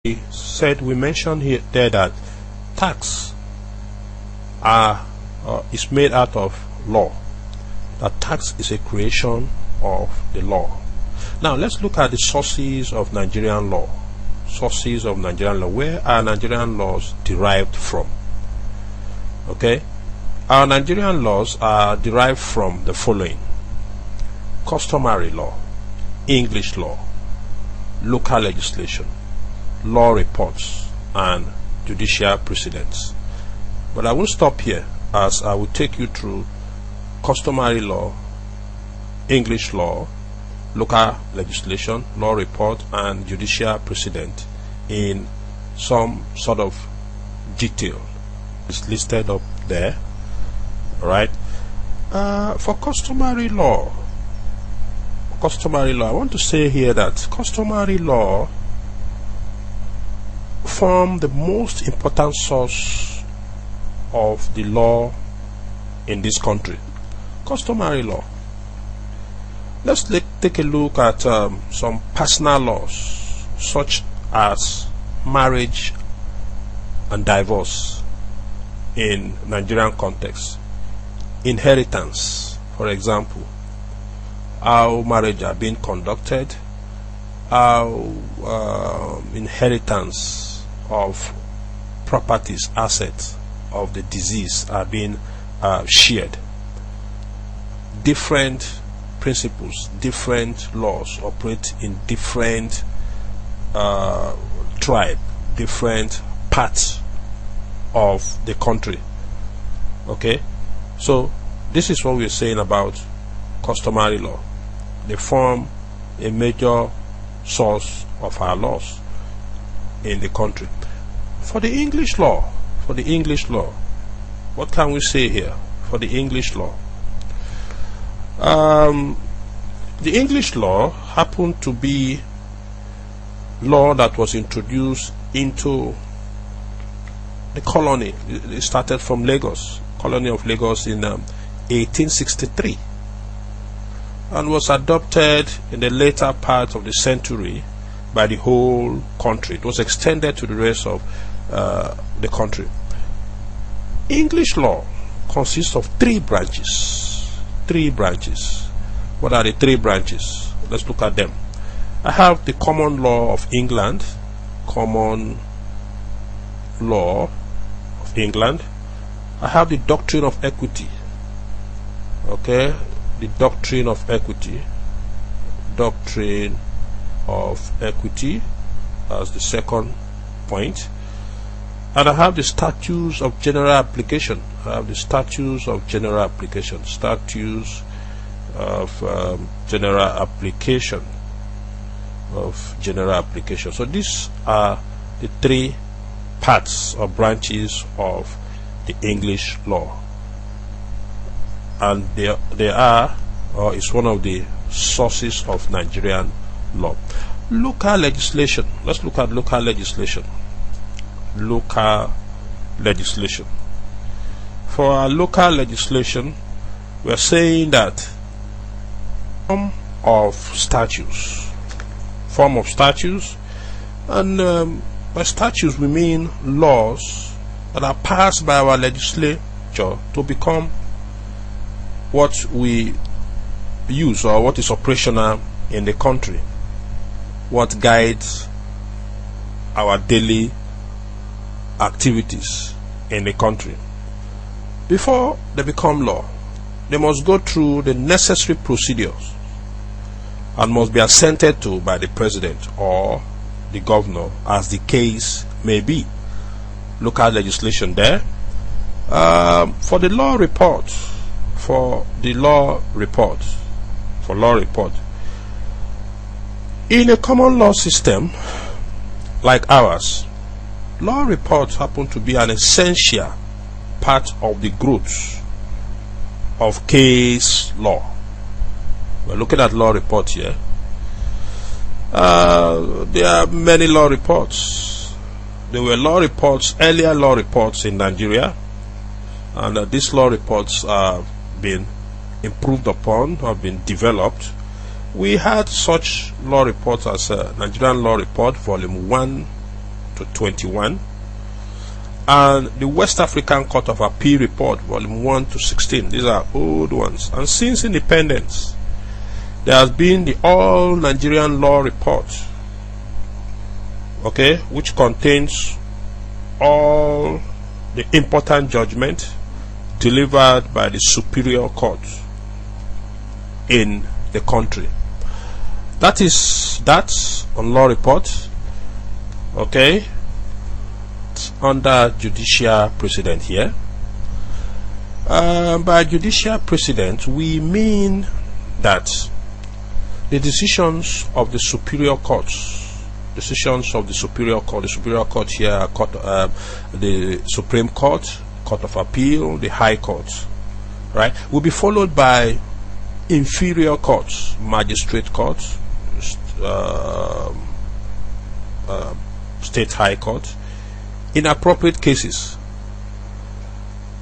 we mentioned here there that tax is made out of law. That tax is a creation of the law. Now let's look at the sources of Nigerian law. Sources of Nigerian law. Where are Nigerian laws derived from? Okay, our Nigerian laws are derived from the following: customary law, English law, local legislation, law reports, and judicial precedents. But I won't stop here, as I will take you through customary law, English law, local legislation, law report, and judicial precedent in some sort of detail. It's listed up there. Alright. For customary law, I want to say here that customary law form the most important source of the law in this country. Customary law. Let's take a look at some personal laws, such as marriage and divorce in Nigerian context. Inheritance, for example, how marriage are being conducted, how inheritance of properties, assets of the deceased are being shared. Different principles, different laws operate in different tribe, different parts of the country. Okay, so this is what we're saying about customary law. They form a major source of our laws in the country. For the English law, what can we say here for the English law? The English law happened to be law that was introduced into the colony. It started from Lagos, colony of Lagos, in 1863, and was adopted in the later part of the century by the whole country. It was extended to the rest of the country. English law consists of three branches. What are the three branches? Let's look at them. I have the common law of England. I have the doctrine of equity. Okay, the doctrine of equity as the second point. And I have the statutes of general application. Statutes of general application. So these are the three parts or branches of the English law, and they are, or is one of the sources of Nigerian law. Local legislation. Let's look at local legislation. For our local legislation, we are saying that form of statutes, and by statutes we mean laws that are passed by our legislature to become what we use, or what is operational in the country, what guides our daily activities in the country. Before they become law, they must go through the necessary procedures and must be assented to by the president or the governor, as the case may be. Local legislation there. For law report, in a common law system like ours, law reports happen to be an essential part of the growth of case law. We're looking at law reports here. There are many law reports. There were earlier law reports in Nigeria, and these law reports have been improved upon, have been developed. We had such law reports as Nigerian Law Report Volume 1 to 21, and the West African Court of Appeal report, volume 1 to 16. These are old ones. And since independence, there has been the All Nigerian Law Report, okay, which contains all the important judgment delivered by the Superior Court in the country. That's on law report, okay. It's under judicial precedent here. By judicial precedent, we mean that the decisions of the Superior Courts, the Superior Court here, the Supreme Court, Court of Appeal, the High Court, right, will be followed by inferior courts, magistrate courts, state high court, in appropriate cases.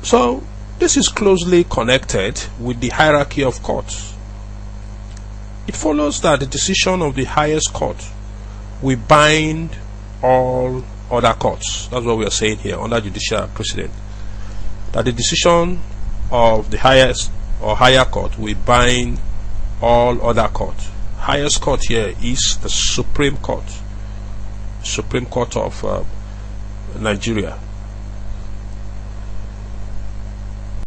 So this is closely connected with the hierarchy of courts. It follows that the decision of the highest court will bind all other courts. That's what we are saying here under judicial precedent, that the decision of the highest or higher court will bind all other courts. Highest court here is the Supreme Court of Nigeria.